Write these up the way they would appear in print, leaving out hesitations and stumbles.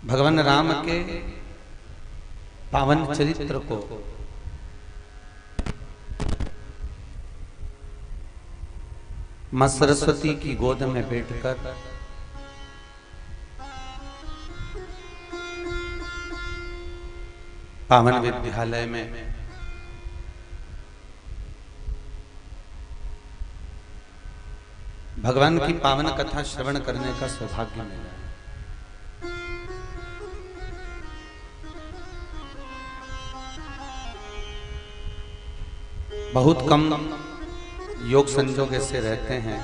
भगवान राम के पावन चरित्र को मां सरस्वती की गोद में बैठकर पावन विद्यालय में भगवान की पावन कथा श्रवण करने का सौभाग्य मिला। बहुत कम योग संजोग ऐसे रहते हैं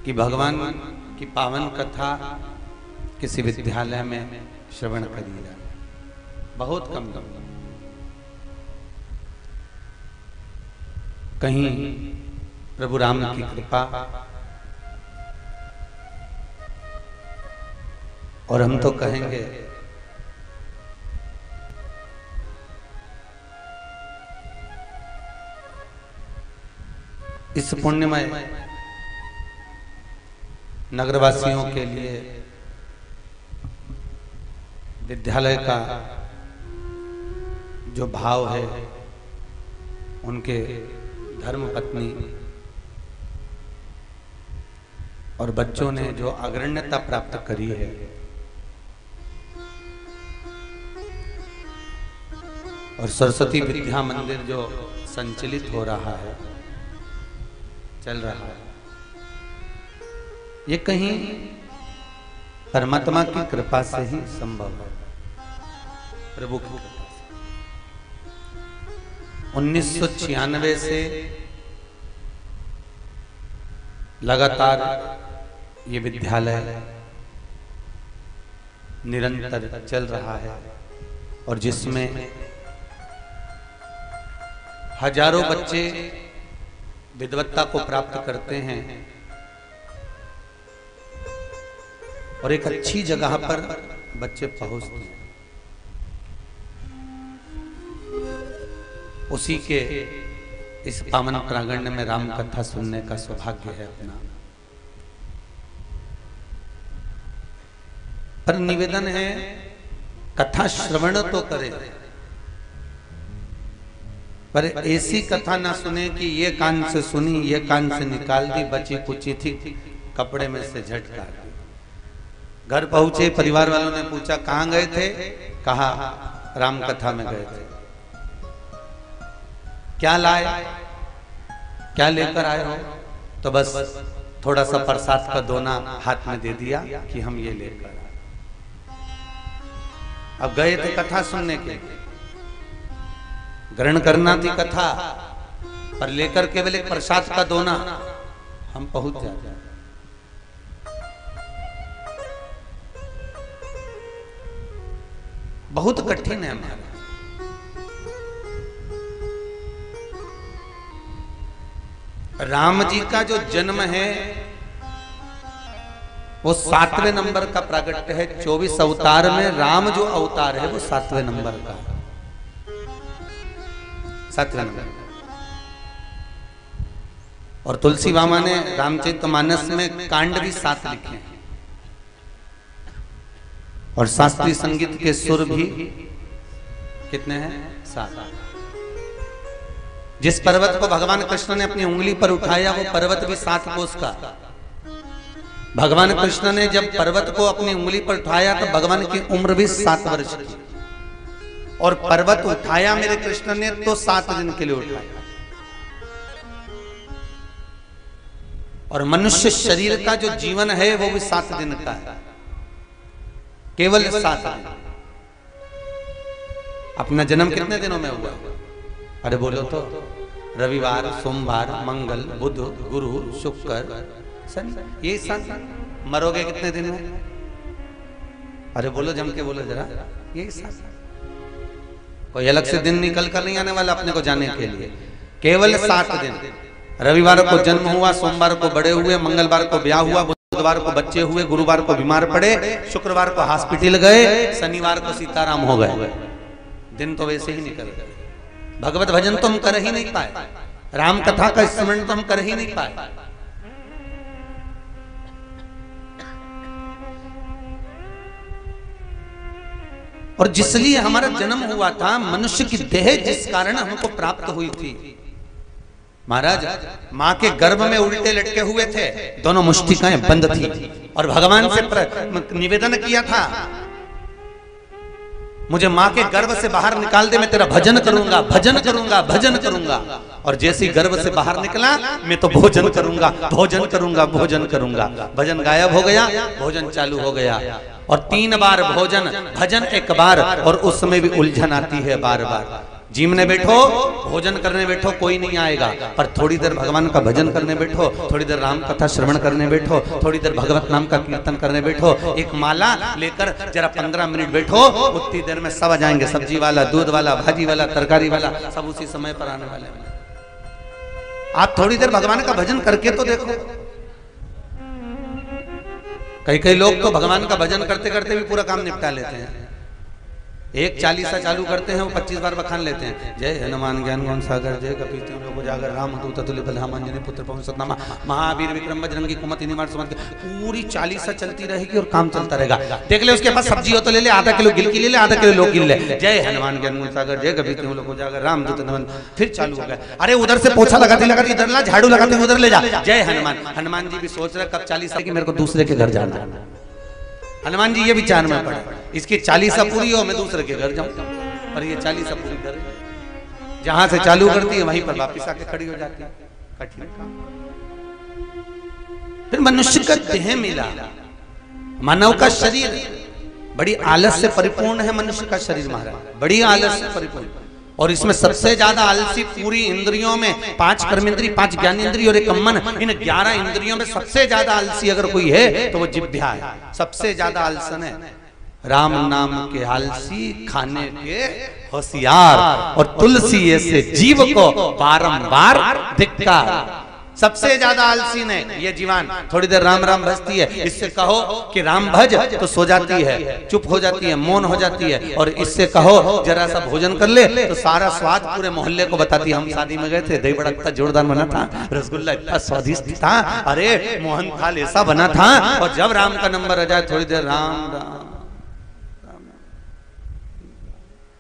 कि भगवान की पावन कथा किसी विद्यालय में श्रवण करी जाए। बहुत कम कहीं प्रभु राम की कृपा और हम तो कहेंगे इस पुण्यमय नगरवासियों के लिए विद्यालय का जो भाव है, उनके धर्म पत्नी और बच्चों ने जो अग्रण्यता प्राप्त करी है, और सरस्वती विद्या मंदिर जो संचालित हो रहा है, चल रहा है, ये कहीं परमात्मा की कृपा से ही संभव है, प्रभु की कृपा से। 1996 से लगातार ये विद्यालय निरंतर चल रहा है और जिसमें हजारों बच्चे विद्वत्ता को प्राप्त करते हैं और एक अच्छी जगह पर बच्चे पहुंचते हैं। उसी के इस पावन प्रांगण में राम कथा सुनने का सौभाग्य है अपना। पर निवेदन है, कथा श्रवण तो करे, पर ऐसी कथा ना सुने कि ये कान से सुनी, ये कान से निकाल दी, बची कुची थी कपड़े में से झटका दी। घर पहुंचे, परिवार वालों ने पूछा कहाँ गए थे, कहा राम कथा में गए थे। क्या लाए, क्या लेकर आए हो, तो बस थोड़ा सा प्रसाद का दोना हाथ में दे दिया कि हम ये लेकर आए। अब गए थे कथा सुनने के लिए, ग्रहण करना थी कथा, पर लेकर केवल एक प्रसाद का दोना हम पहुंच जाते हैं। बहुत कठिन है हमारा। राम जी का जो जन्म है वो 7वें नंबर का प्रागट्य है। 24 अवतार में राम जो अवतार है वो 7वें नंबर का है, 7वें नंबर। और तुलसी मामा ने रामचरितमानस में कांड भी 7 लिखे हैं और शास्त्रीय संगीत के सुर भी कितने हैं, 7। जिस पर्वत को भगवान कृष्ण ने अपनी उंगली पर उठाया वो पर्वत भी 7 कोस का। भगवान कृष्ण ने जब पर्वत को अपनी उंगली पर उठाया तो भगवान की उम्र भी 7 वर्ष की, और पर्वत उठाया मेरे कृष्ण ने तो 7 दिन के लिए उठाया। और मनुष्य शरीर का जो जीवन है वो भी 7 दिन का है, केवल 7 दिन। अपना जन्म कितने दिनों में हुआ, अरे बोलो तो, रविवार, सोमवार, मंगल, बुध, गुरु, शुक्र, शनि, ये 7। मरोगे कितने दिन में, अरे बोलो जम के बोलो जरा, ये 7। कोई अलग से दिन निकल कर नहीं आने वाला अपने को जाने के लिए, केवल 7 दिन। रविवार को जन्म हुआ, सोमवार को बड़े हुए, मंगलवार को ब्याह हुआ, बुधवार को बच्चे हुए, गुरुवार को बीमार पड़े, शुक्रवार को हॉस्पिटल गए, शनिवार को सीताराम हो गए। दिन तो वैसे ही निकल गए। भगवत भजन तो हम कर ही नहीं पाए। राम कथा का स्मरण तो हम कर ही नहीं पाए। और जिसलिए हमारा जन्म हुआ था, मनुष्य की देह जिस कारण हमको प्राप्त हुई थी, महाराज माँ के गर्भ में उल्टे लटके हुए थे, दोनों मुष्टिकाएं बंद थी और भगवान से निवेदन किया था, मुझे माँ के गर्भ से बाहर निकाल दे, मैं तेरा भजन करूंगा, भजन करूंगा, भजन करूंगा। और जैसे ही गर्भ से बाहर निकला, मैं तो भोजन करूंगा, भोजन करूंगा, भोजन करूंगा। भजन गायब हो गया, भोजन चालू हो गया। और 3 बार भोजन, भजन 1 बार, और उसमें भी उलझन आती है बार बार। जीमने बैठो, भोजन करने बैठो, कोई नहीं आएगा, पर थोड़ी देर भगवान का भजन करने बैठो, थोड़ी देर राम कथा श्रवण करने बैठो, थोड़ी देर भगवत नाम का कीर्तन करने बैठो, एक माला लेकर जरा 15 मिनट बैठो, उतनी देर में सब आ जाएंगे, सब्जी वाला, दूध वाला, भाजी वाला, तरकारी वाला, सब उसी समय पर आने वाले हैं। आप थोड़ी देर भगवान का भजन करके तो देखो। कई लोग तो भगवान का भजन करते करते भी पूरा काम निपटा लेते हैं। एक 40सा चालू करते हैं, वो 25 बार बखान लेते हैं, जय हनुमान ज्ञान गुण सागर, जय कपीति लोक उजागर, राम दूत अतुलित बल धाम अंजनी पुत्र पवन सतनामा, महावीर विक्रम बजरंगी कुमति निवार सुमंत। पूरी 40सा चलती रहेगी और काम चलता रहेगा। देख ले, उसके पास सब्जी हो तो ले ले, आधा किलो गिलकी ले ले, आधा किलो लौकी ले ले, जय हनुमान ज्ञान गुण सागर, जय कपीति लोक उजागर, राम दूत नमन। फिर चालू हो गया। अरे उधर से पोछा लगाते लगाते इधर ला, झाड़ू लगाते उधर ले जा, जय हनुमान। हनुमान जी भी सोच रहे कब 40 की मेरे को दूसरे के घर जाना है। हनुमान जी ये विचार में पड़े, इसकी 40 पूरी हो, मैं दूसरे के घर जाऊं, पर ये 40 पूरी कर, जहां से चालू करती है वहीं पर वापिस आके खड़ी हो जाती है। कठिन काम। फिर मनुष्य का देह मिला, मानव का शरीर बड़ी आलस से परिपूर्ण है। मनुष्य का शरीर महाराज बड़ी आलस से परिपूर्ण, और इसमें सबसे ज्यादा आलसी पूरी इंद्रियों में 5 कर्मेंद्रिय, 5 ज्ञानेंद्रिय और 1 मन, इन 11 इंद्रियों में सबसे ज्यादा आलसी अगर कोई है तो वो जिह्वा है। सबसे ज्यादा आलसन है। राम नाम के आलसी, खाने के होशियार, और तुलसी ऐसे जीव को बारंबार धिक्कार। सबसे ज्यादा आलसी ने ये जीवान थोड़ी देर राम राम भजती है, इससे कहो कि राम भज तो सो जाती है, चुप हो जाती है, मौन हो जाती है। और इससे कहो जरा सा भोजन कर ले तो सारा स्वाद पूरे मोहल्ले को बताती है। हम शादी में गए थे, दही बड़ा इतना जोरदार बना था, रसगुल्ला इतना स्वादिष्ट था, अरे मोहन थाल ऐसा बना था। और जब राम का नंबर आ जाए, थोड़ी देर राम राम राम,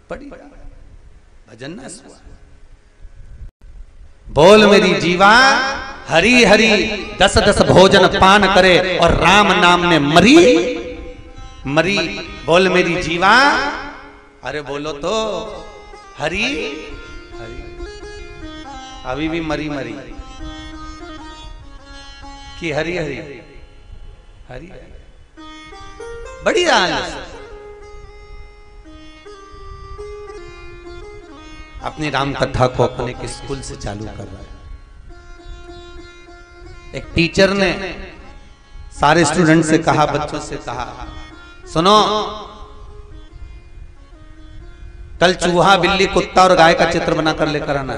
बड़ी भजन न सुआ। बोल मेरी जीवा हरी हरी 10 भोजन पान करे, और राम नाम में मरी मरी। बोल मेरी जीवा, अरे बोलो तो हरी हरी, अभी भी मरी मरी कि हरी हरी हरी। बड़ी आलस। अपनी राम कथा को अपने के स्कूल से चालू कर रहा है। एक टीचर ने सारे स्टूडेंट से कहा, बच्चों से कहा, सुनो, कल चूहा, बिल्ली, कुत्ता और गाय का चित्र बनाकर लेकर आना।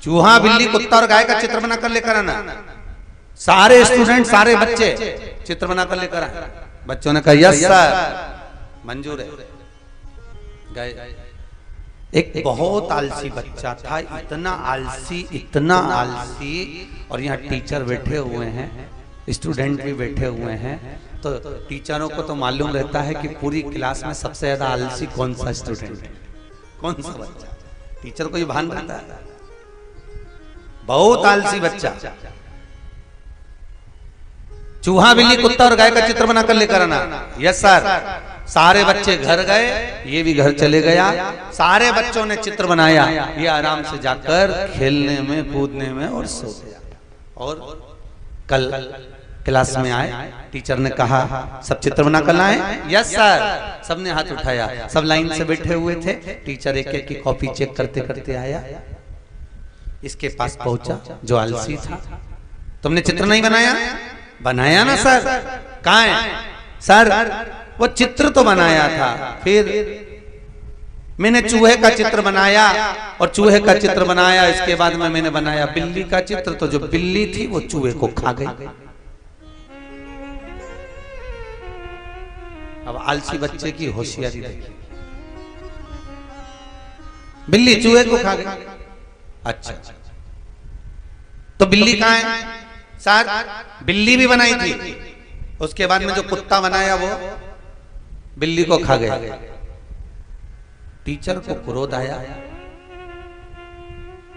चूहा, बिल्ली, कुत्ता और गाय का चित्र बनाकर लेकर आना। सारे स्टूडेंट, सारे बच्चे चित्र बनाकर लेकर आए। बच्चों ने कहा यस सर, मंजूर है। एक बहुत आलसी बच्चा था, इतना आलसी, इतना आलसी। और यहाँ टीचर बैठे हुए हैं, स्टूडेंट भी बैठे हुए हैं, तो टीचरों को तो मालूम रहता है कि पूरी क्लास में सबसे ज्यादा आलसी कौन सा स्टूडेंट है, कौन सा बच्चा। टीचर को ये भान रहता है, बहुत आलसी बच्चा। चूहा, बिल्ली, कुत्ता और गाय का चित्र बनाकर लेकर आना। Yes sir. सारे बच्चे घर गए, ये भी घर चले गया। सारे बच्चों ने चित्र बनाया, ये आराम से जाकर खेलने में, कूदने में और सो गया। और कल क्लास में आए, टीचर ने कहा सब चित्र बनाकर लाए। Yes sir. सबने हाथ उठाया, सब लाइन से बैठे हुए थे। टीचर एक एक की कॉपी चेक करते करते आया, इसके पास पहुंचा जो आलसी था। तुमने चित्र नहीं बनाया? बनाया ना सर। कहाँ है? सर वो चित्र तो बनाया था, फिर मैंने चूहे का चित्र बनाया, और चूहे का चित्र बनाया, इसके बाद में मैंने बनाया बिल्ली का चित्र, तो जो बिल्ली थी वो चूहे को खा गई। अब आलसी बच्चे की होशियारी देखिए। बिल्ली चूहे को खा गई। अच्छा, तो बिल्ली कहाँ है? सर बिल्ली भी बनाई थी, उसके बाद में जो कुत्ता बनाया वो बिल्ली को खा गया। टीचर को क्रोध आया,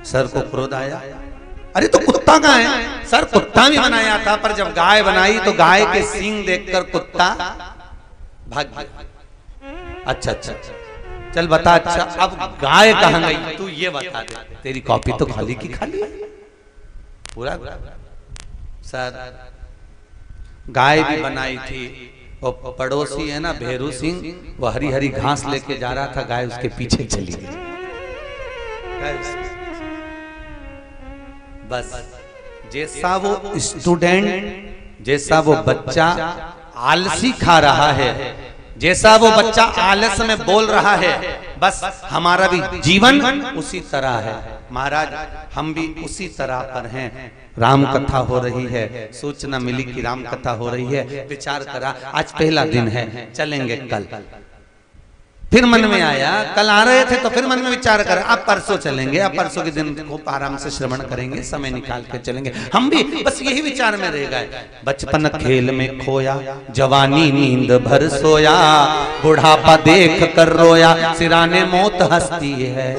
सर को क्रोध आया, अरे तो कुत्ता कहाँ है? सर कुत्ता भी बनाया था, पर जब गाय बनाई तो गाय के सींग देखकर कुत्ता भाग गया। अच्छा अच्छा, चल बता, अच्छा अब गाय कहाँ गई तू ये बता दे, तेरी कॉपी तो खाली की खाली है पूरा। सर गाय भी बनाई थी, वो पड़ोसी है ना भेरू सिंह, वो हरी हरी घास लेके जा रहा था, गाय उसके पीछे चली गई। बस जैसा वो स्टूडेंट, जैसा वो बच्चा आलसी खा रहा है, जैसा वो बच्चा आलस में बोल रहा है, बस हमारा भी जीवन उसी तरह है। महाराज हम भी उसी तरह पर हैं। राम कथा हो रही है, सूचना मिली कि राम कथा हो रही है, विचार करा आज पहला दिन है, चलेंगे कल। फिर मन में आया, कल आ रहे थे तो फिर मन में विचार करा अब परसों चलेंगे, अब परसों के दिन खूब आराम से श्रवण करेंगे, समय निकाल के चलेंगे। हम भी बस यही विचार में रह गए। बचपन खेल में खोया, जवानी नींद भर सोया, बुढ़ापा देख कर रोया, सिराने मौत हंसती है।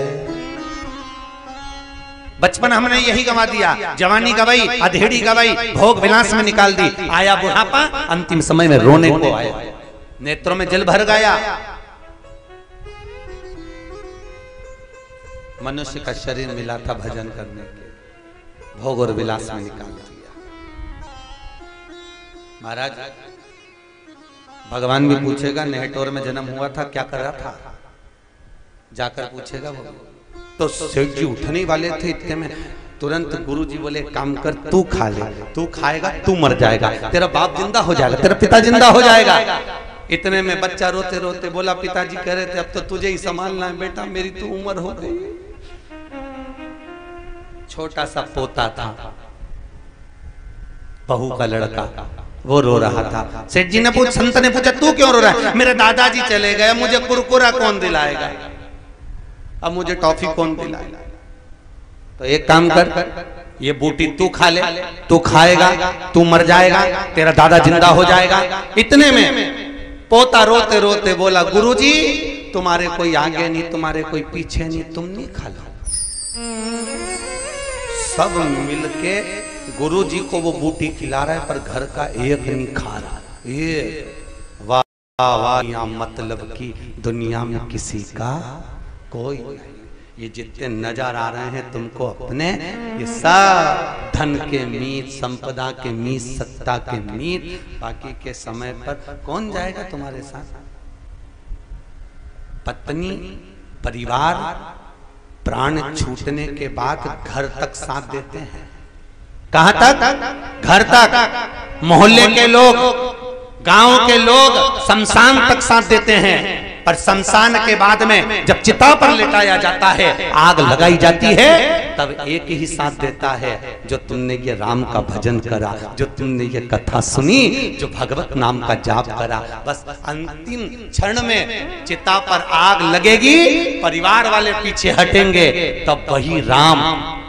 बचपन हमने यही गवा दिया, जवानी गवाई, अधेड़ी गवाई, भोग विलास में निकाल दी, आया बुढ़ापा, अंतिम समय में रोने को आया, नेत्रों में जल भर गया। मनुष्य का शरीर मिला था भजन करने के, भोग और विलास में निकाल दिया। महाराज भगवान भी पूछेगा, नेहटोर में जन्म हुआ था, क्या कर रहा था, जाकर पूछेगा वो। तो सेठ जी उठने वाले थे, इतने में तुरंत गुरु जी बोले काम कर, तू खा ले, तू खाएगा तू मर जाएगा, तेरा बाप जिंदा हो जाएगा, तेरा पिता जिंदा हो जाएगा। इतने में बच्चा रोते रोते बोला, पिताजी कह रहे थे अब तो तुझे ही संभालना है बेटा, मेरी तो उम्र हो गई। छोटा सा पोता था, बहू का लड़का, वो रो रहा था। सेठ जी ने संत ने पूछा तू क्यों रो रहा है? मेरे दादाजी चले गए, मुझे कुरकुरा कौन दिलाएगा, अब मुझे टॉफी कौन दिलाएगा? तो एक काम कर, ये बूटी तू खा ले, तू खाएगा तू मर जाएगा, तेरा दादा जिंदा हो जाएगा। इतने में पोता रोते रोते बोला, गुरुजी तुम्हारे कोई आगे नहीं, तुम्हारे कोई पीछे नहीं, तुम नहीं खा लो। सब मिलके गुरु जी को वो बूटी खिला रहा है, पर घर का एक नहीं खा रहा। ये वाह वाह, यहाँ मतलब की दुनिया में किसी का कोई नहीं। ये जितने नजर आ रहे हैं तुमको अपने, ये सब धन के मीत, संपदा के मीत, सत्ता के मीत, बाकी के समय पर कौन जाएगा तुम्हारे साथ? पत्नी, परिवार, प्राण छूटने के बाद घर तक साथ देते हैं। कहां तक? घर तक। मोहल्ले के लोग, गांव के लोग शमशान तक साथ देते हैं, पर शमशान के बाद में जब चिता पर लेटाया जाता है, आग लगाई जाती है, तब एक ही साथ देता है, जो तुमने ये राम का भजन करा, जो तुमने ये कथा सुनी, जो भगवत नाम का जाप करा। बस अंतिम क्षण में चिता पर आग लगेगी, परिवार वाले पीछे हटेंगे, तब वही राम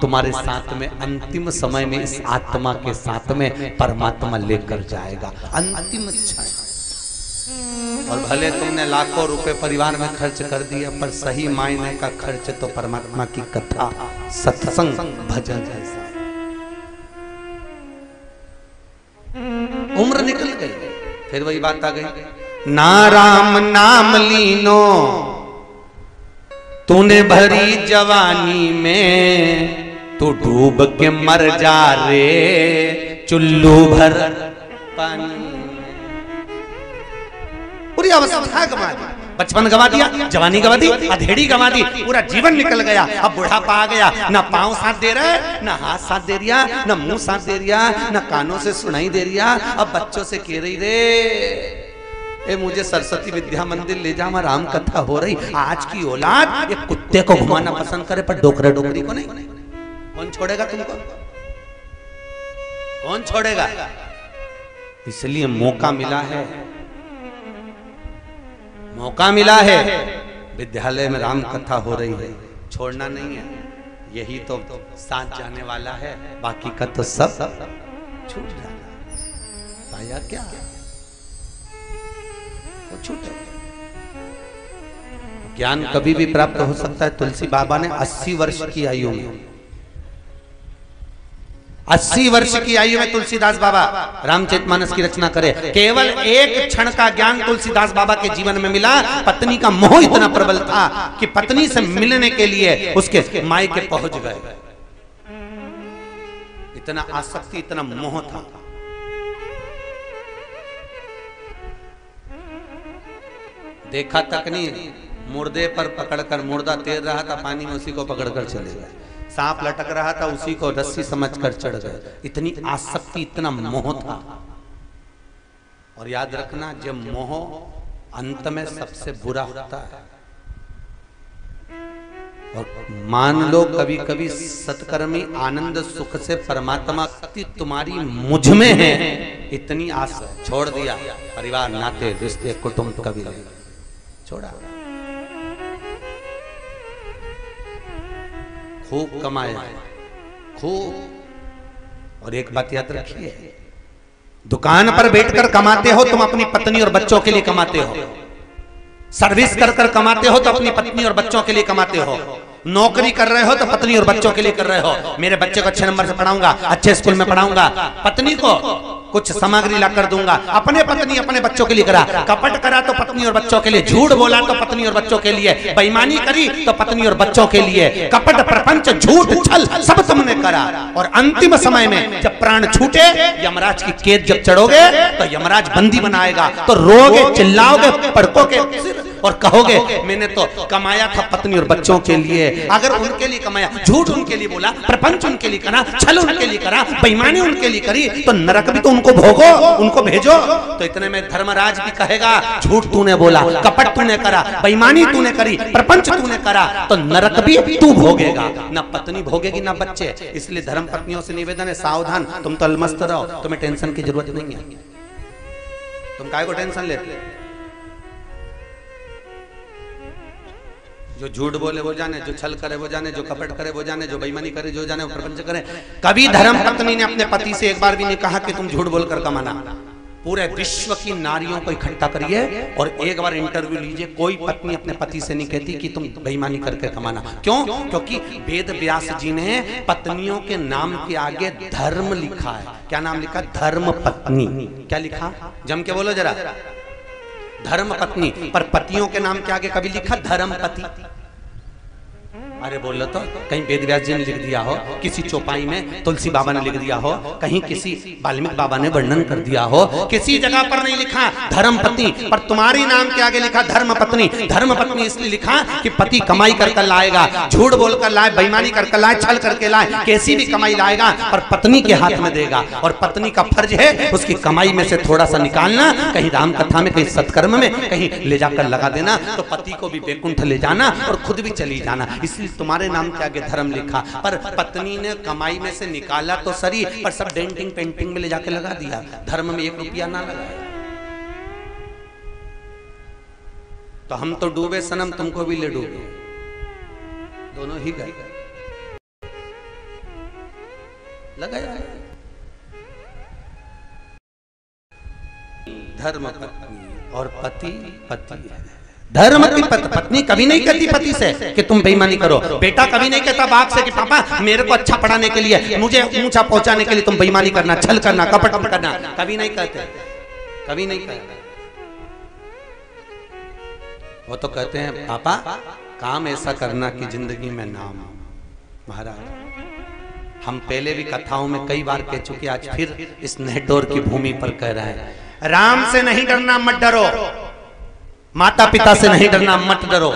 तुम्हारे साथ में अंतिम समय में इस आत्मा के साथ में परमात्मा लेकर जाएगा। अंतिम क्षण। और भले तुमने लाखों रुपए परिवार में खर्च कर दिया, पर सही मायने का खर्च तो परमात्मा की कथा, सत्संग, भजन जैसा। उम्र निकल गई, फिर वही बात आ गई, ना राम नाम लीनो तूने भरी जवानी में, तू डूब के मर जा रे चुल्लू भर पानी। पूरी अवस्था गवा दी, बचपन गवा दिया, जवानी गवा दी, अधेड़ी गवा दी, पूरा जीवन निकल गया। अब बुढ़ापा आ गया, ना पांव साथ दे रहा है, ना हाथ साथ दे रिया, ना मुंह साथ दे रिया, ना कानों से सुनाई दे रिया। अब बच्चों से कह रही रे, ए मुझे सरस्वती विद्या मंदिर ले जा, वहां राम कथा हो रही। आज की औलाद ये कुत्ते को घुमाना पसंद करे, पर डोकरा डोकरी को नहीं। कौन छोड़ेगा तुमको? कौन छोड़ेगा? इसलिए मौका मिला है, मौका मिला है, विद्यालय में राम कथा हो रही है, छोड़ना नहीं है, यही तो साथ जाने वाला है, बाकी का तो सब छूट जाना। पाया क्या? वो छूट जाए। ज्ञान कभी भी प्राप्त हो सकता है। तुलसी बाबा ने 80 वर्ष की आयु में, 80 वर्ष की आयु में तुलसीदास बाबा रामचरितमानस की रचना करे। केवल एक क्षण का ज्ञान तुलसीदास बाबा के जीवन में मिला। पत्नी का मोह इतना प्रबल था कि पत्नी से मिलने के लिए उसके मायके पहुंच गए। इतना आसक्ति, इतना मोह था। देखा तक नहीं, मुर्दे पर पकड़कर, मुर्दा तैर रहा था पानी में, उसी को पकड़कर चले गए। सांप लटक रहा था, उसी को रस्सी समझकर चढ़ गए। इतनी आसक्ति, इतना मोह था। और याद रखना, जब मोह अंत में सबसे बुरा होता है। और मान लो कभी कभी सत्कर्मी आनंद सुख से परमात्मा शक्ति तुम्हारी मुझ में है, इतनी आस छोड़ दिया, परिवार, नाते, रिश्ते, कुटुंब कभी छोड़ा। खूब कमाया, खूब। और एक बात याद रखिए, दुकान पर बैठकर कमाते हो तुम अपनी पत्नी और बच्चों के लिए कमाते हो। सर्विस कर कर कमाते हो तो अपनी पत्नी और बच्चों के लिए कमाते हो। नौकरी कर रहे हो तो पत्नी और बच्चों के लिए कर रहे हो। मेरे बच्चे को अच्छे नंबर से पढ़ाऊंगा, अच्छे स्कूल में पढ़ाऊंगा, पत्नी को कुछ सामग्री ला कर दूंगा। अपने पत्नी अपने बच्चों के लिए करा, कपट करा तो पत्नी और बच्चों के लिए, झूठ बोला तो पत्नी और बच्चों के लिए, बेईमानी करी तो पत्नी और बच्चों के लिए। कपट, प्रपंच, झूठ, छल सब तुमने करा। और अंतिम समय में जब प्राण छूटे, यमराज की कैद जब चढ़ोगे तो यमराज बंदी बनाएगा, तो रोगे, चिल्लाओगे, पड़कोगे और कहोगे मैंने तो कमाया था पत्नी और बच्चों के लिए। अगर उनके लिए कमाया, झूठ उनके लिए बोला, प्रपंच उनके लिए करा, छल उनके लिए करा, बेईमानी उनके लिए करी, तो नरक भी तो उनको भोगो, उनको भेजो। तो इतने में धर्मराज भी कहेगा झूठ तूने बोला, कपट तूने करा, बेईमानी तूने करी, प्रपंच तूने करा, तो नरक भी तू भोगेगा। ना पत्नी भोगेगी ना बच्चे। इसलिए धर्म पत्नियों से निवेदन है, सावधान, तुम तो अलमस्त रहो, तुम्हें टेंशन की जरूरत नहीं है। तुम काहे को टेंशन लेते? जो झूठ बोले वो जाने, जो छल करे वो जाने, जो कपट करे वो जाने, जो बेईमानी करे जो जाने, वो प्रपंच करे। कभी धर्म पत्नी ने अपने पति से एक बार भी नहीं कहा कि तुम झूठ बोलकर कमाना। पूरे विश्व की नारियों को इकट्ठा करिए और एक बार इंटरव्यू लीजिए, कोई पत्नी अपने पति से नहीं कहती कि तुम बेईमानी करके कमाना। क्यों? क्योंकि वेद व्यास जी ने पत्नियों के नाम के आगे धर्म लिखा है। क्या नाम लिखा? धर्म पत्नी। क्या लिखा? जम के बोलो जरा। धर्म पत्नी। पर पतियों के नाम के आगे कभी लिखा धर्म पति? अरे बोलो तो, कहीं वेद व्यास जी ने लिख दिया हो, किसी चौपाई में तुलसी बाबा ने लिख दिया हो, कहीं किसी वाल्मीकि बाबा ने वर्णन कर दिया हो, किसी जगह पर नहीं लिखा धर्म पत्नी, पर तुम्हारी नाम के आगे लिखा धर्म पत्नी। धर्म पत्नी इसलिए लिखा कि पति कमाई करके लाएगा, झूठ बोलकर लाए, बेईमानी करके लाए, छल करके लाए, कैसी भी कमाई लाएगा और पत्नी के हाथ में देगा। और पत्नी का फर्ज है उसकी कमाई में से थोड़ा सा निकालना, कहीं राम कथा में, कहीं सत्कर्म में, कहीं ले जाकर लगा देना, तो पति को भी वैकुंठ ले जाना और खुद भी चली जाना। इसलिए तुम्हारे नाम के आगे धर्म लिखा। पर पत्नी ने कमाई में से निकाला तो सही, पर सब डेंटिंग पेंटिंग में ले जाके लगा दिया, धर्म में 1 रुपया ना लगाया। तो हम तो डूबे सनम, तुमको भी ले डूबे, दोनों ही गए। लगाया धर्म पत्नी और पति पति है। धर्म की पत्नी कभी नहीं कहती पति से कि तुम बेईमानी करो। बेटा कभी नहीं कहता बाप से कि पापा मेरे को अच्छा पढ़ाने के लिए, मुझे ऊंचा पहुंचाने के लिए तुम बेईमानी करना, छल करना, कपट करना, कभी नहीं कहते, कभी नहीं कहते। वो तो कहते हैं पापा काम ऐसा करना कि जिंदगी में नाम। महाराज हम पहले भी कथाओं में कई बार कह चुके, आज फिर इस नेटोर की भूमि पर कह रहे हैं, राम से नहीं डरना मत डरो, माता पिता से नहीं डरना मत डरो,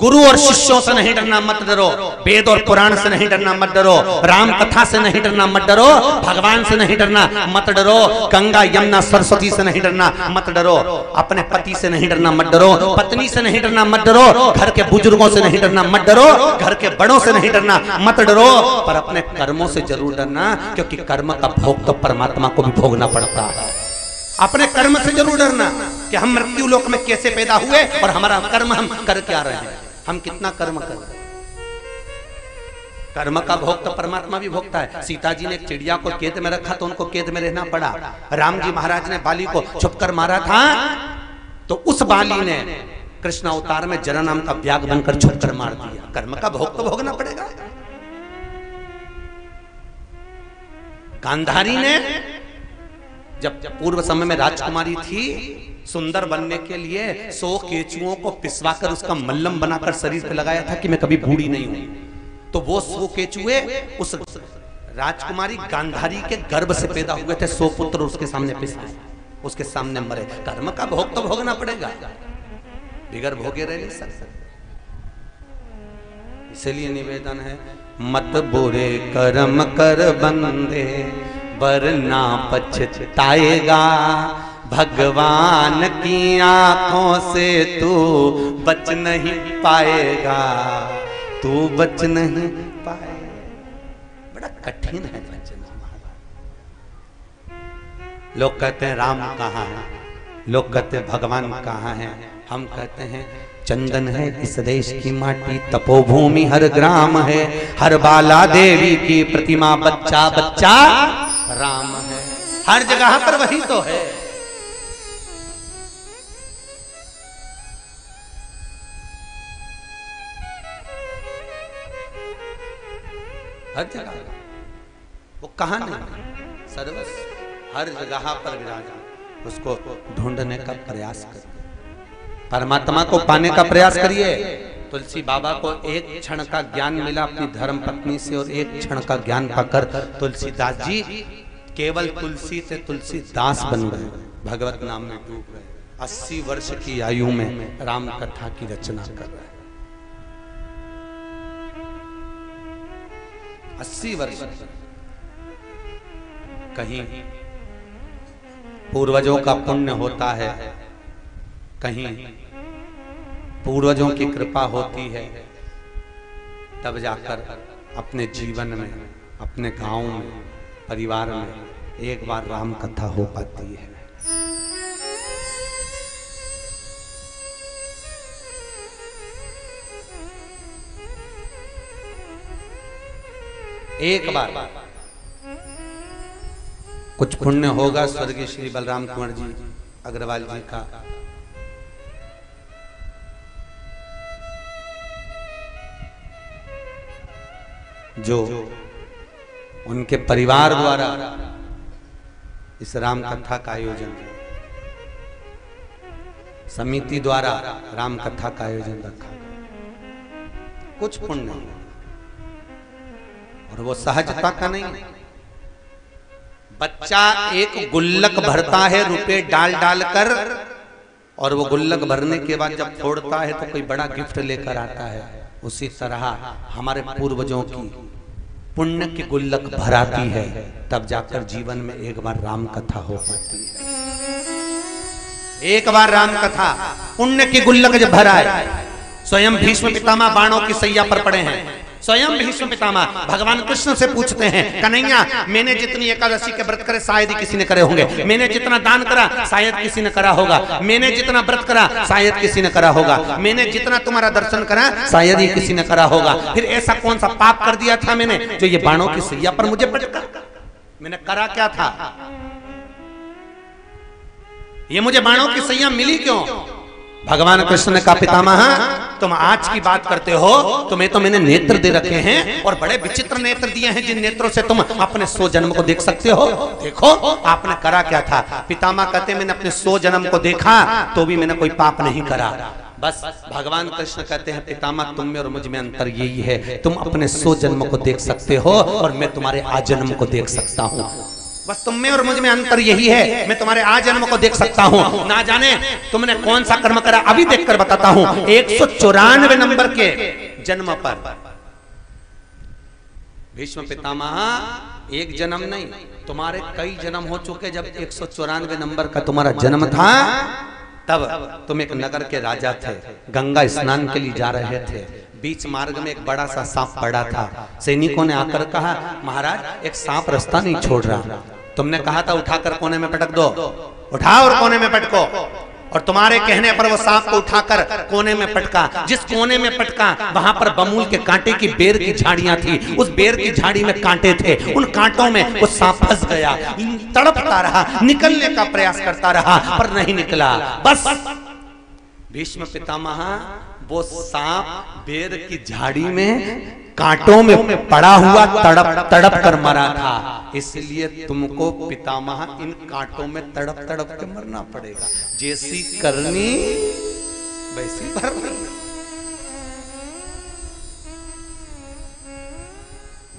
गुरु और शिष्यों से नहीं डरना मत डरो, वेद और पुराण से नहीं डरना मत डरो, राम कथा से नहीं डरना मत डरो, भगवान से नहीं डरना मत डरो, गंगा यमुना सरस्वती से नहीं डरना मत डरो, अपने पति से नहीं डरना मत डरो, पत्नी से नहीं डरना मत डरो, घर के बुजुर्गों से नहीं डरना मत डरो, घर के बड़ों से नहीं डरना मत डरो, पर अपने कर्मों से जरूर डरना, क्योंकि कर्म का भोग तो परमात्मा को भी भोगना पड़ता है। अपने कर्म से जरूर डरना कि हम मृत्यु लोक में कैसे पैदा हुए और हमारा कर्म हम कर क्या रहे हैं, हम कितना कर्म कर रहे हैं। कर्म का भोग तो परमात्मा भी भोगता है। सीता जी ने एक चिड़िया को कैद में रखा तो उनको कैद में रहना पड़ा। राम जी महाराज ने बाली को छुपकर मारा था तो उस बाली ने कृष्ण अवतार में जरा नाम का व्याग बनकर छुपकर मार दिया। कर्म का भोग तो भोगना पड़ेगा। गांधारी ने जब पूर्व समय में राजकुमारी थी, सुंदर बनने के लिए 100 केचुओं को पिसवाकर उसका मल्लम बनाकर शरीर पे लगाया था कि मैं कभी बूढ़ी नहीं हूं। तो वो 100 केचुए उस राजकुमारी गांधारी के गर्भ से पैदा हुए थे। 100 पुत्र उसके सामने पिसाए, उसके सामने मरे। कर्म का भोग तो भोगना पड़ेगा, बिगर भोगे रह नहीं सकते। इसलिए निवेदन है, मत बुरे कर्म कर बंदे वरना पछताएगा। भगवान की आंखों से तू बच नहीं पाएगा, तू बच नहीं पाएगा। बड़ा कठिन है बचना। लोग कहते हैं राम कहाँ है, लोग कहते हैं भगवान कहाँ है। हम कहते हैं चंदन है इस देश की माटी, तपोभूमि हर ग्राम है, हर बाला देवी की प्रतिमा बच्चा बच्चा राम है। हर जगह पर वही तो है। हर जगह वो कहां नहीं, सर्वस्व हर जगह पर विराजमान। उसको ढूंढने का प्रयास करिए, परमात्मा को पाने का प्रयास करिए। तुलसी बाबा को एक क्षण का ज्ञान मिला अपनी धर्म पत्नी से, और एक क्षण का ज्ञान पाकर तुलसीदास जी केवल तुलसी से तुलसीदास बन गए, भगवत नाम में डूब गए। 80 वर्ष की आयु में राम कथा की रचना कर रहे हैं। 80 वर्ष। कहीं पूर्वजों का पुण्य होता है, कहीं पूर्वजों की कृपा होती है, तब जाकर अपने जीवन में, अपने गांव में, परिवार में एक बार राम कथा हो पाती है। एक बार कुछ पुण्य होगा स्वर्गीय श्री बलराम कुंवर जी अग्रवाल जी का। जो उनके परिवार द्वारा इस राम कथा का आयोजन, समिति द्वारा राम कथा का आयोजन रखा। कुछ पुण्य, और वो सहजता का नहीं। बच्चा एक गुल्लक भरता है रुपए डाल डाल कर, और वो गुल्लक भरने के बाद जब फोड़ता है तो कोई बड़ा गिफ्ट लेकर आता है। उसी तरह हमारे पूर्वजों की पुण्य की गुल्लक भराती है, तब जाकर जीवन में एक बार राम कथा हो पाती है। एक बार राम कथा, पुण्य की गुल्लक जब भराए। स्वयं भीष्म पितामह बाणों की सैया पर पड़े हैं। स्वयं भीष्म पितामह भगवान कृष्ण से पूछते हैं, कन्हैया मैंने जितनी एकादशी के व्रत करे शायद ही किसी ने करे होंगे, मैंने जितना दान करा शायद किसी ने करा होगा, मैंने जितना व्रत करा शायद किसी ने करा होगा, मैंने जितना तुम्हारा दर्शन करा शायद ही किसी ने करा होगा। फिर ऐसा कौन सा पाप कर दिया था मैंने जो ये बाणों की सैया पर मुझे पटका? मैंने करा क्या था? ये मुझे बाणों की सैया मिली क्यों? भगवान कृष्ण ने कहा, पितामह तुम आज की बात करते हो, तुम्हें तो मैंने नेत्र दे रखे हैं, और बड़े विचित्र नेत्र दिए हैं, जिन नेत्रों से तुम अपने 100 जन्म को देख सकते हो। देखो आपने करा क्या था? पितामह कहते मैंने अपने 100 जन्म को देखा तो भी मैंने कोई पाप नहीं करा। बस भगवान कृष्ण कहते हैं, पितामह तुम में और मुझ में अंतर यही है, तुम अपने 100 जन्म को देख सकते हो और मैं तुम्हारे आजन्म को देख सकता हूँ। बस तुम में और मुझ में अंतर यही है, मैं तुम्हारे आजन्म को देख सकता हूँ। ना जाने तुमने कौन सा कर्म करा, अभी देखकर बताता हूँ। 194 नंबर के जन्म पर भीष्म पितामह एक जन्म नहीं, तुम्हारे कई जन्म हो चुके। जब 194 नंबर का तुम्हारा जन्म था, तब तुम एक नगर के राजा थे, गंगा स्नान के लिए जा रहे थे। बीच मार्ग में एक बड़ा सा सांप पड़ा था। सैनिकों ने आकर कहा, महाराज एक सांप रास्ता नहीं छोड़ रहा। तुमने कहा था उठाकर कोने में पटक दो, उठाओ और कोने में पटको। और तुम्हारे कहने पर वो सांप को उठाकर कोने में पटका। जिस कोने में पटका वहां पर बमूल के कांटे की बेर की झाड़ियां थी, उस बेर की झाड़ी में कांटे थे, उन कांटों में वो सांप फंस गया, तड़पता रहा, निकलने का प्रयास करता रहा पर नहीं निकला। बस भीष्म पितामह वो सांप बेर की झाड़ी में कांटों में पड़ा हुआ तड़प तड़प कर मरा था, इसलिए तुमको पितामह इन कांटों में तड़प तड़प के मरना पड़ेगा। जैसी करनी वैसी भरनी।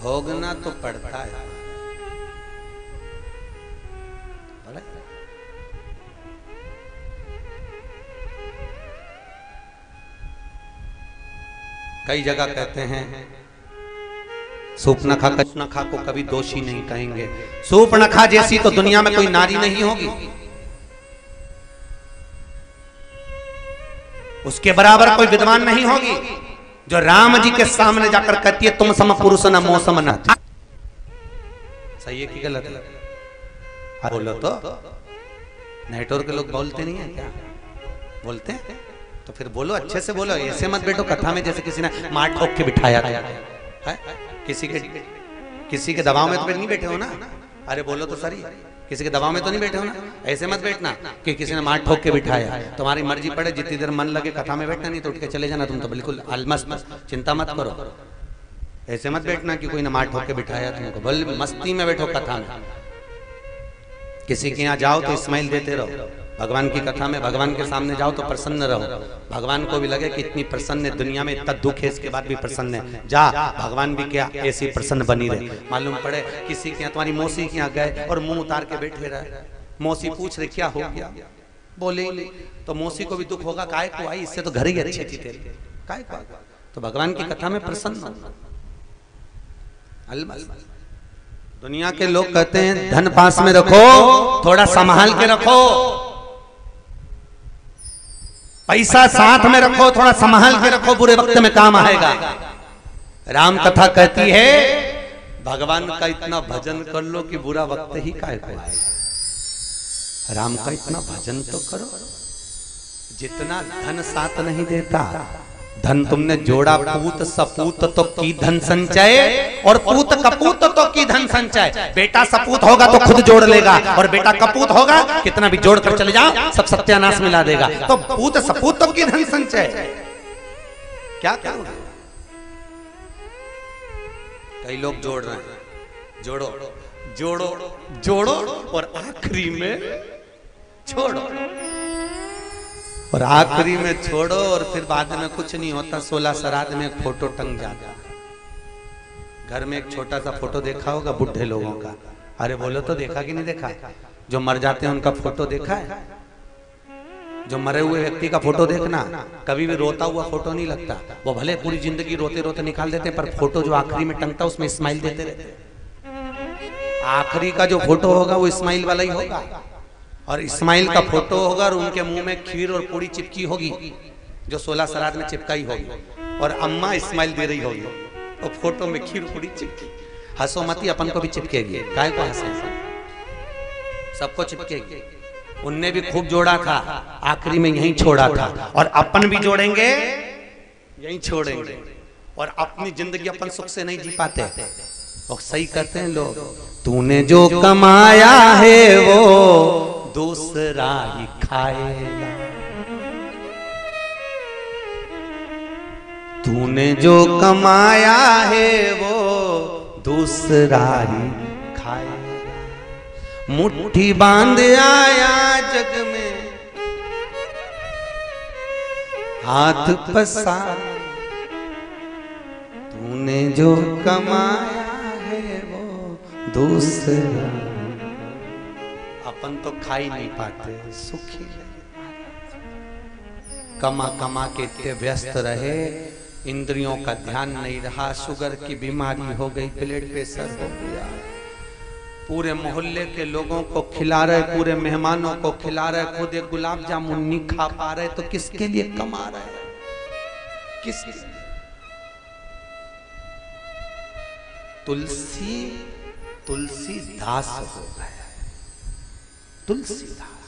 भोगना तो पड़ता है। कई जगह कहते हैं सूर्पनखा को कभी दोषी नहीं कहेंगे। सूर्पनखा जैसी तो दुनिया में कोई नारी नहीं होगी, उसके बराबर कोई विद्वान नहीं होगी जो राम जी के सामने जाकर कहती है तुम सम पुरुष न मौसम न। सही है कि गलत है? बोलो तो। नेटवर्क के लोग बोलते नहीं है क्या? बोलते हैं तो फिर बोलो, अच्छे से बोलो, ऐसे मत बैठो कथा में जैसे किसी ने मार ठोक के बिठाया है। किसी के दबाव में तो नहीं बैठे हो ना। अरे बोलो तो सही, किसी के दबाव में तो नहीं बैठे हो ना। ऐसे मत बैठना कि किसी ने मार ठोक के बिठाया। तुम्हारी मर्जी पड़े, जितनी देर मन लगे कथा में बैठना, नहीं तो उठ के चले जाना। तुम तो बिल्कुल अलमस्त, चिंता मत करो। ऐसे मत बैठना कि कोई ने मार ठोक के बिठाया तुमको। बोल मस्ती में बैठो कथा में। किसी के यहाँ जाओ तो स्माइल देते रहो। भगवान की कथा में भगवान के सामने जाओ तो प्रसन्न रहो। भगवान को भी लगे कि इतनी प्रसन्न है, दुनिया में इतना दुख है, इसके बाद भी प्रसन्न है। जा, भगवान भी क्या ऐसी प्रसन्न बनी रहे। मालूम पड़े किसी के यहाँ, तुम्हारी मौसी के यहाँ गए और मुंह उतार के बैठे रहे। मौसी पूछ रहे क्या हो गया, बोले तो मौसी को भी दुख होगा, काय को आई, इससे तो घर ही अच्छी थी तेरी, काय को। तो भगवान की कथा में प्रसन्न। दुनिया के लोग कहते हैं धन पास में रखो, थोड़ा संभाल के रखो, पैसा साथ में रखो, थोड़ा संभाल के रखो, बुरे वक्त में काम आएगा। राम कथा कहती है भगवान का इतना भजन कर लो कि बुरा वक्त ही काय को आएगा। राम का इतना भजन तो करो। जितना धन साथ नहीं देता, धन तुमने जोड़ा पूत सपूत तो की धन संचय, और पूत कपूत तो की धन संचय। बेटा सपूत होगा तो खुद जोड़ लेगा, और बेटा कपूत होगा कितना भी जोड़ कर चले जाओ सब सत्यानाश मिला देगा। तो पूत सपूत तो की धन संचय। क्या करोगे? कई लोग जोड़ रहे हैं, जोड़ो जोड़ो जोड़ो और आखिरी में छोड़ो, और आखिरी में छोड़ो और फिर बाद में कुछ नहीं होता। 16 श्राद्ध में एक फोटो टंग जाता। घर में एक छोटा सा फोटो देखा होगा बुढ़े लोगों का। अरे बोलो तो देखा कि नहीं देखा? जो मर जाते हैं उनका फोटो देखा है? जो मरे हुए व्यक्ति का फोटो देखना, कभी भी रोता हुआ फोटो नहीं लगता। वो भले पूरी जिंदगी रोते रोते निकाल देते हैं, पर फोटो जो आखिरी में टंगता उसमें स्माइल देते रहते। आखिरी का जो फोटो होगा वो स्माइल वाला ही होगा, और इस्माइल का फोटो होगा और उनके मुंह में खीर और पूरी चिपकी होगी जो 16 श्राद्ध में चिपकाई होगी, और अम्मा इस्माइल दे रही होगी और फोटो में खीर पूरी चिपकी। हंसो मती, अपन को भी चिपकेगी, काय को हंसे, सबको चिपकेगी। उनने भी खूब जोड़ा था, आखिरी में यहीं छोड़ा था, और अपन भी जोड़ेंगे यहीं छोड़ेंगे, और अपनी जिंदगी अपन सुख से नहीं जी पाते। और सही कहते हैं लोग, तूने जो कमाया है वो दूसरा ही खाएगा, तूने जो कमाया है वो दूसरा ही खाएगा। मुट्ठी बांध आया जग में, हाथ पसार, तूने जो कमाया है वो दूसरा। अपन तो खा ही नहीं पाते, सुखी कमा कमा के इतने व्यस्त रहे, इंद्रियों का ध्यान नहीं रहा, शुगर की बीमारी हो गई, ब्लड प्रेशर हो गया, पूरे मोहल्ले के लोगों को खिला रहे, पूरे मेहमानों को खिला रहे, खुद एक गुलाब जामुन नहीं खा पा रहे, तो किसके लिए कमा रहे? किसके? तुलसीदास हो गया, तुलसीदास।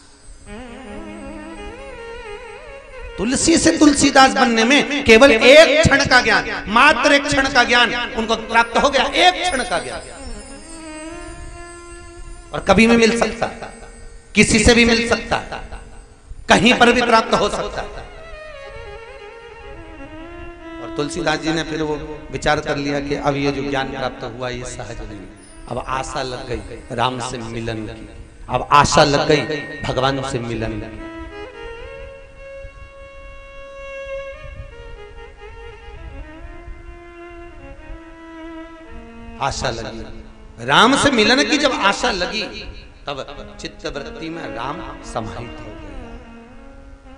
तुलसी से तुलसीदास बनने में केवल एक क्षण का ज्ञान, मात्र एक क्षण का ज्ञान उनको प्राप्त हो गया, एक क्षण का ज्ञान, और कभी भी मिल सकता, किसी से भी मिल सकता, कहीं पर भी प्राप्त हो सकता। और तुलसीदास जी ने फिर वो विचार कर लिया कि अब ये जो ज्ञान प्राप्त हुआ ये सहज नहीं, अब आशा लग गई राम से मिलन की, अब आशा लग गई भगवान से मिलन की। आशा लगी, राम से मिलन की जब आशा लगी तब चित्त वृत्ति में राम समाहित हो गया।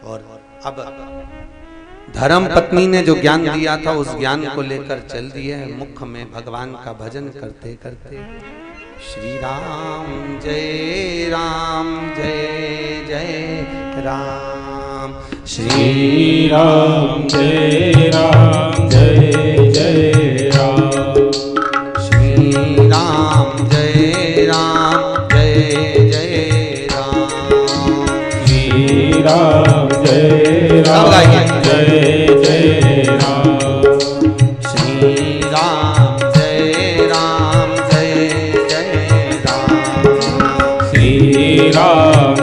और अब धर्म पत्नी ने जो ज्ञान दिया था उस ज्ञान को लेकर चल दिए मुख में भगवान का भजन करते करते श्री राम जय जय राम, श्री राम जय जय राम, श्री राम जय जय राम, श्री राम जय जय राम, श्री राम जय जय राम, श्री राम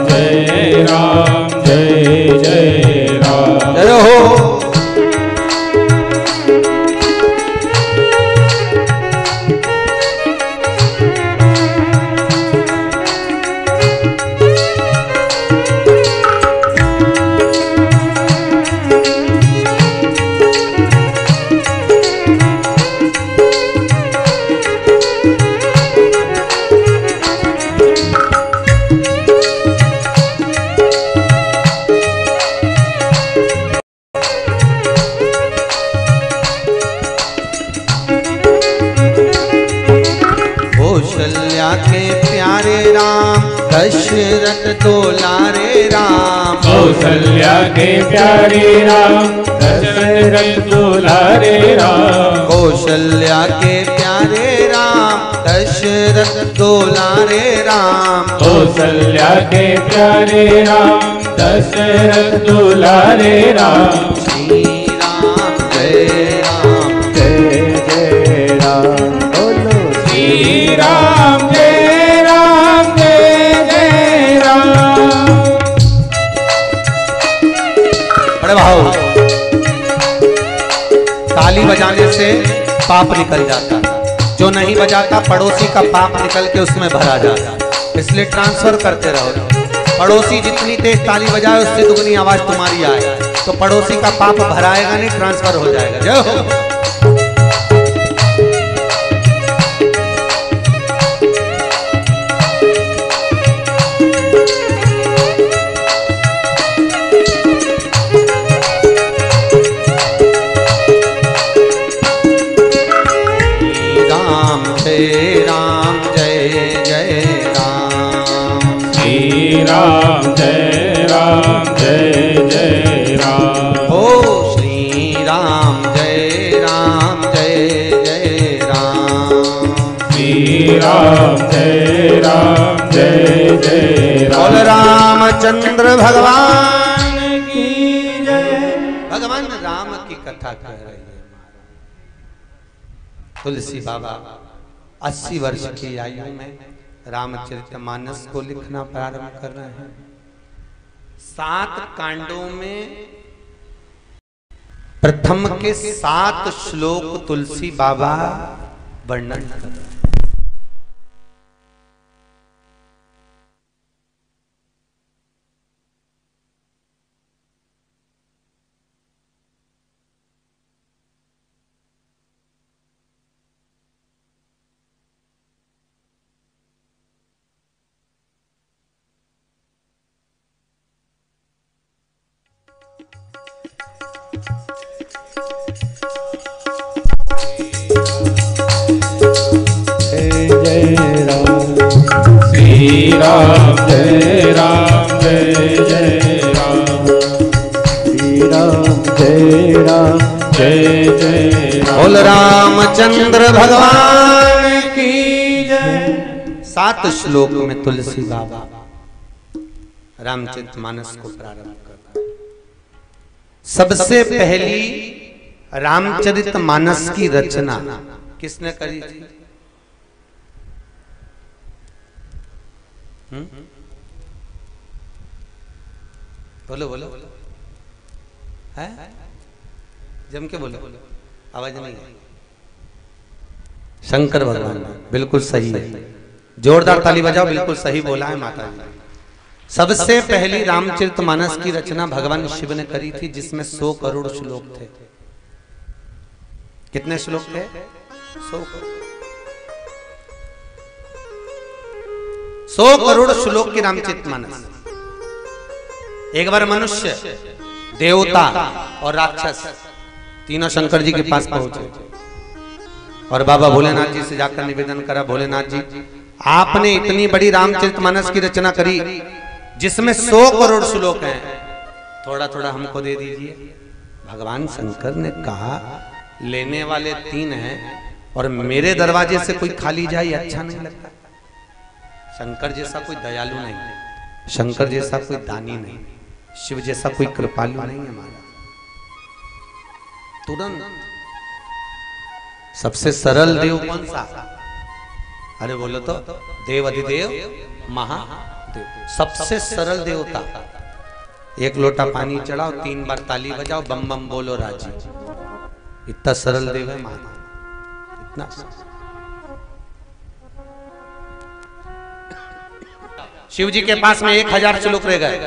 जय जय राम। जय हो। दशरथ दुलारे राम, कौशल्या के प्यारे राम, दशरथ दुलारे राम, कौशल्या के प्यारे राम, दशरथ दुलारे राम, कौशल्या के प्यारे राम, दशरथ दुलारे राम, श्री राम जय राम, बोलो श्री राम भाव। ताली बजाने से पाप निकल जाता, जो नहीं बजाता पड़ोसी का पाप निकल के उसमें भरा जाता, इसलिए ट्रांसफर करते रहो। पड़ोसी जितनी तेज ताली बजाए उससे दुगनी आवाज तुम्हारी आए तो पड़ोसी का पाप भराएगा नहीं, ट्रांसफर हो जाएगा। जय हो। राम जय जय राम, हो श्री राम जय जय राम, श्री राम जय जय राम। बोल रामचंद्र भगवान की जय। भगवान राम की कथा कह रहे हैं। तुलसी बाबा 80 वर्ष की आयु में रामचरितमानस को लिखना प्रारंभ कर रहे हैं। 7 कांडों में प्रथम के 7 श्लोक तुलसी बाबा वर्णन कर रहे हैं। श्री राम जय जय राम, श्री राम जय जय राम। बोल रामचंद्र भगवान की जय। 7 श्लोक में तुलसी बाबा रामचरितमानस को प्रारंभ करता है। सबसे पहली रामचरितमानस की रचना किसने करी थी? बोलो बोलो है, जम के बोलो, आवाज नहीं है। शंकर भगवान, बिल्कुल सही है, जोरदार ताली बजाओ, बिल्कुल सही बोला है माता जी। सबसे पहली रामचरितमानस की रचना भगवान शिव ने करी थी, जिसमें 100 करोड़ श्लोक थे। कितने श्लोक थे? 100 करोड़ श्लोक की रामचरितमानस। एक बार मनुष्य, देवता और राक्षस तीनों शंकर जी के पास पहुंचे और बाबा भोलेनाथ जी से जाकर निवेदन करा, भोलेनाथ जी आपने इतनी बड़ी रामचरितमानस की रचना करी जिसमें 100 करोड़ श्लोक हैं, थोड़ा थोड़ा हमको दे दीजिए। भगवान शंकर ने कहा लेने वाले 3 हैं और मेरे दरवाजे से कोई खाली जाए अच्छा नहीं लगता। शंकर जैसा कोई दयालु नहीं, शंकर जैसा कोई दानी नहीं, शिव जैसा कोई कृपालु नहीं हमारा। तुरंत सबसे सरल देव कौन सा? अरे बोलो तो देव अधिदेव महादेव, सबसे सरल देवता। एक लोटा पानी चढ़ाओ, 3 बार ताली बजाओ, बम बम बोलो राजी। इतना सरल देव है महादेव, इतना। शिव जी के पास में 1000 श्लोक रह गए।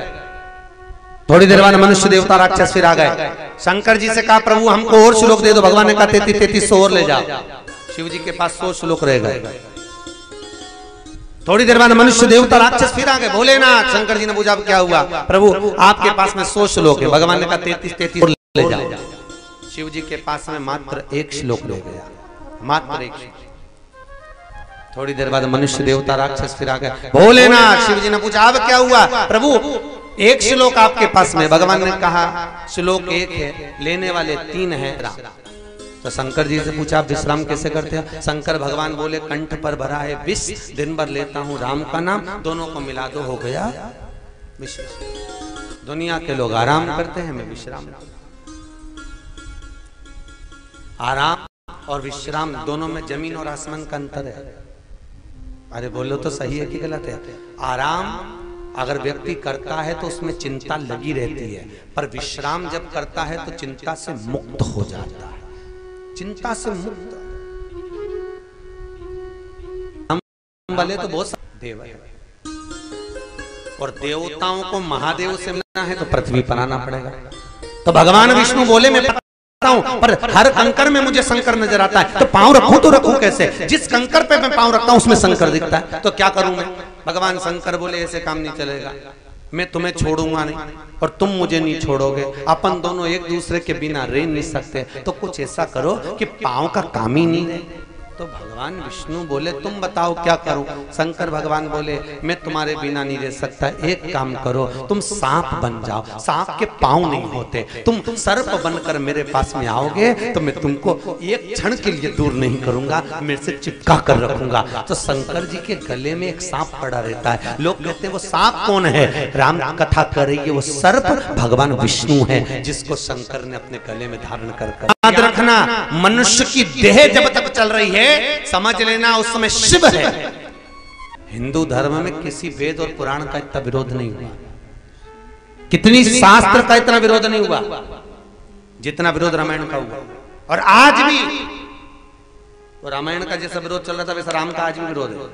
थोड़ी देर बाद मनुष्य देवता राक्षस फिर आ गए। शंकर जी से कहा प्रभु हमको और श्लोक दे दो। भगवान ने कहा 3300 और ले जाओ। शिव जी के पास 100 श्लोक रह गए। थोड़ी देर बाद मनुष्य देवता राक्षस फिर आ गए। भोलेनाथ, शंकर जी ने पूछा क्या हुआ? प्रभु आपके पास में 100 श्लोक है। भगवान ने कहा 33 ले जाओ। शिव जी के पास में मात्र 1 श्लोक रह गया, मात्र 1 श्लोक। थोड़ी देर बाद मनुष्य देवता राक्षस फिर आ गए। भोलेनाथ, शिव जी ने पूछा अब क्या हुआ? प्रभु 1 श्लोक आपके पास में। भगवान ने कहा श्लोक 1 है, लेने वाले 3 हैं। तो शंकर जी से पूछा आप विश्राम कैसे करते हैं? शंकर भगवान बोले कंठ पर भरा है विष, दिन भर लेता हूं राम का नाम, दोनों को मिला दो हो गया विश्राम। दुनिया के लोग आराम करते हैं, मैं विश्राम। आराम और विश्राम दोनों में जमीन और आसमान का अंतर है। अरे बोलो तो सही है कि गलत है? आराम अगर व्यक्ति करता है तो उसमें चिंता लगी रहती है, पर विश्राम जब करता है तो चिंता से मुक्त हो जाता है। चिंता से मुक्त वाले तो बहुत देव है, और देवताओं को महादेव से मिलना है तो पृथ्वी पर आना पड़ेगा। तो भगवान विष्णु बोले मैं पता हूं, पर हर कंकर में मुझे शंकर नजर आता है, तो पांव रखूं तो रखूं कैसे? जिस कंकर पे मैं पांव रखता हूं उसमें शंकर दिखता है, तो क्या करूं मैं? भगवान शंकर बोले ऐसे काम नहीं चलेगा, मैं तुम्हें छोड़ूंगा नहीं और तुम मुझे नहीं छोड़ोगे। अपन दोनों एक दूसरे के बिना रह नहीं सकते, तो कुछ ऐसा करो कि पांव का काम ही नहीं रहे। तो भगवान विष्णु बोले तुम बताओ क्या करूं? शंकर भगवान बोले मैं तुम्हारे बिना नहीं रह सकता, एक काम करो तुम सांप बन जाओ। सांप के पांव नहीं होते, तुम सर्प बनकर मेरे पास में आओगे तो मैं तुमको एक क्षण के लिए दूर नहीं करूंगा, मेरे से चिपका कर रखूंगा। तो शंकर जी के गले में एक सांप पड़ा रहता है। लोग कहते हैं वो सांप कौन है? राम कथा कर रही है वो सर्प भगवान विष्णु है, जिसको शंकर ने अपने गले में धारण कर। याद रखना, मनुष्य की देह जब तक चल रही है समझ लेना उसमें शिव है। हिंदू धर्म में किसी वेद और पुराण का इतना विरोध नहीं हुआ, कितनी शास्त्र का इतना विरोध नहीं हुआ जितना विरोध रामायण का हुआ। और आज भी तो रामायण का जैसा विरोध चल रहा था वैसा राम का आज भी विरोध है।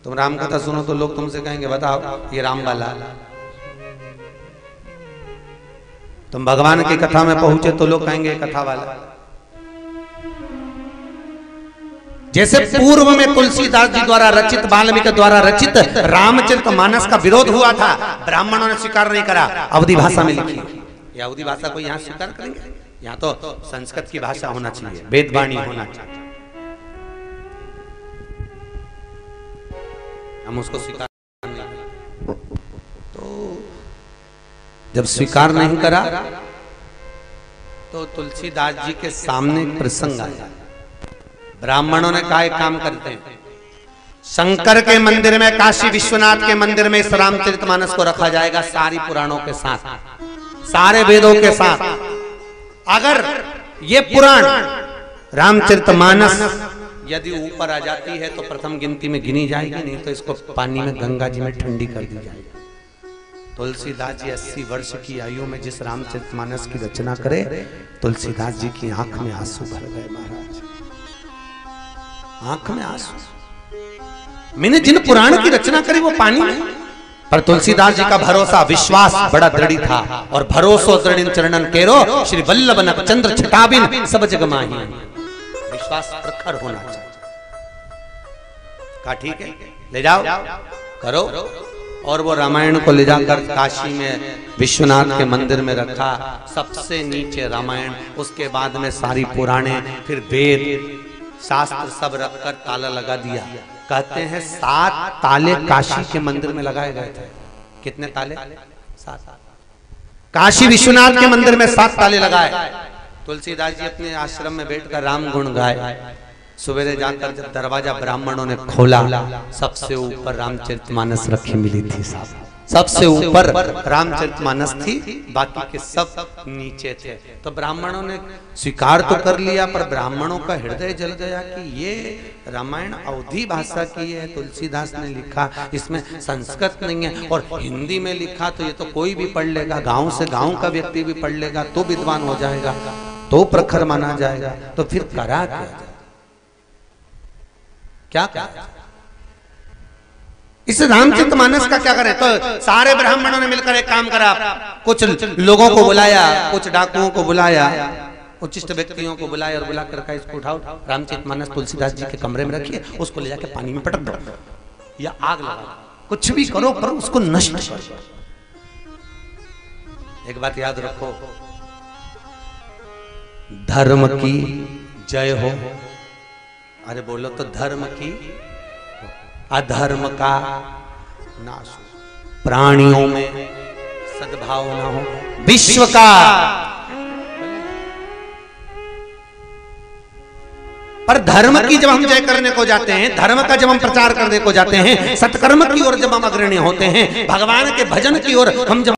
तुम राम कथा सुनो तो लोग तुमसे कहेंगे बताओ ये राम वाला। तुम भगवान की कथा में पहुंचे तो लोग कहेंगे कथा वाला। जैसे पूर्व में तुलसीदास जी द्वारा रचित, वाल्मीकि द्वारा रचित रामचरितमानस का विरोध हुआ था, ब्राह्मणों ने स्वीकार नहीं करा, अवधी भाषा में लिखी। ये अवधी भाषा को यहाँ स्वीकार करेंगे? यहाँ तो संस्कृत की भाषा होना चाहिए, वेदवाणी होना चाहिए। हम उसको स्वीकार नहीं करें। तो जब स्वीकार नहीं करा तो तुलसीदास जी के सामने एक प्रसंग आया। ब्राह्मणों ने कहा एक काम करते हैं, शंकर के मंदिर में, काशी विश्वनाथ के मंदिर में इस रामचरितमानस को रखा जाएगा सारी पुराणों के साथ। सारे वेदों के साथ। अगर ये पुराण रामचरितमानस यदि ऊपर आ जाती है तो प्रथम गिनती में गिनी जाएगी, नहीं तो इसको पानी में गंगा जी में ठंडी कर दी जाएगी। तुलसीदास जी 80 वर्ष की आयु में जिस रामचरितमानस की रचना करे, तुलसीदास जी की आंख में आंसू भर गए महाराज, आंख में आंसू। मैंने जिन पुराण की रचना करी वो पानी में, पर तुलसीदास जी का भरोसा विश्वास बड़ा दृढ़ था। और भरोसो दृढ़ चरणन केरो श्री वल्लभ नभ चंद्र छटाबिन सब जग माही। विश्वास प्रखर होना चाहिए। कहा ठीक है ले जाओ करो। और वो रामायण को ले जाकर काशी में विश्वनाथ के मंदिर में रखा। सबसे नीचे रामायण, उसके बाद में सारी पुराणे, फिर वेद शास्त्र सब रखकर ताला लगा दिया। कहते हैं 7 ताले काशी के मंदिर में लगाए गए थे। कितने ताले? 7। काशी विश्वनाथ के मंदिर में 7 ताले लगाए। तुलसीदास जी अपने आश्रम में बैठकर राम गुण गाए। सवेरे जाकर जब दरवाजा ब्राह्मणों ने खोला, सबसे ऊपर रामचरितमानस रखी मिली थी साहब। सबसे ऊपर रामचरितमानस थी, बाकी के सब नीचे थे। तो ब्राह्मणों ने स्वीकार तो कर लिया, पर ब्राह्मणों का हृदय जल गया कि ये रामायण अवधी भाषा की है, तुलसीदास ने लिखा, इसमें संस्कृत नहीं है। और हिंदी में लिखा तो ये तो कोई भी पढ़ लेगा, गांव से गांव का व्यक्ति भी पढ़ लेगा तो विद्वान हो जाएगा, तो प्रखर माना जाएगा। तो फिर करा क्या क्या इस रामचरितमानस का क्या करें? तो सारे ब्राह्मणों ने मिलकर एक काम करा। कुछ लोगों को बुलाया, कुछ डाकुओं को बुलाया, उच्चिष्ट व्यक्तियों को बुलाया और बुलाकर कहा इसको उठाओ, रामचरितमानस तुलसीदास जी के कमरे में रखिए, उसको ले जाके पानी में पटक दो या आग लगा, कुछ भी करो पर उसको नष्ट करो। एक बात याद रखो, धर्म की जय हो। अरे बोलो तो धर्म की, अधर्म का नाश हो, प्राणियों में सद्भाव ना हो, विश्व का। पर धर्म की जब हम जय करने को जाते हैं, धर्म का जब हम प्रचार करने को जाते हैं, सत्कर्म की ओर जब हम अग्रणी होते हैं, भगवान के भजन की ओर हम जब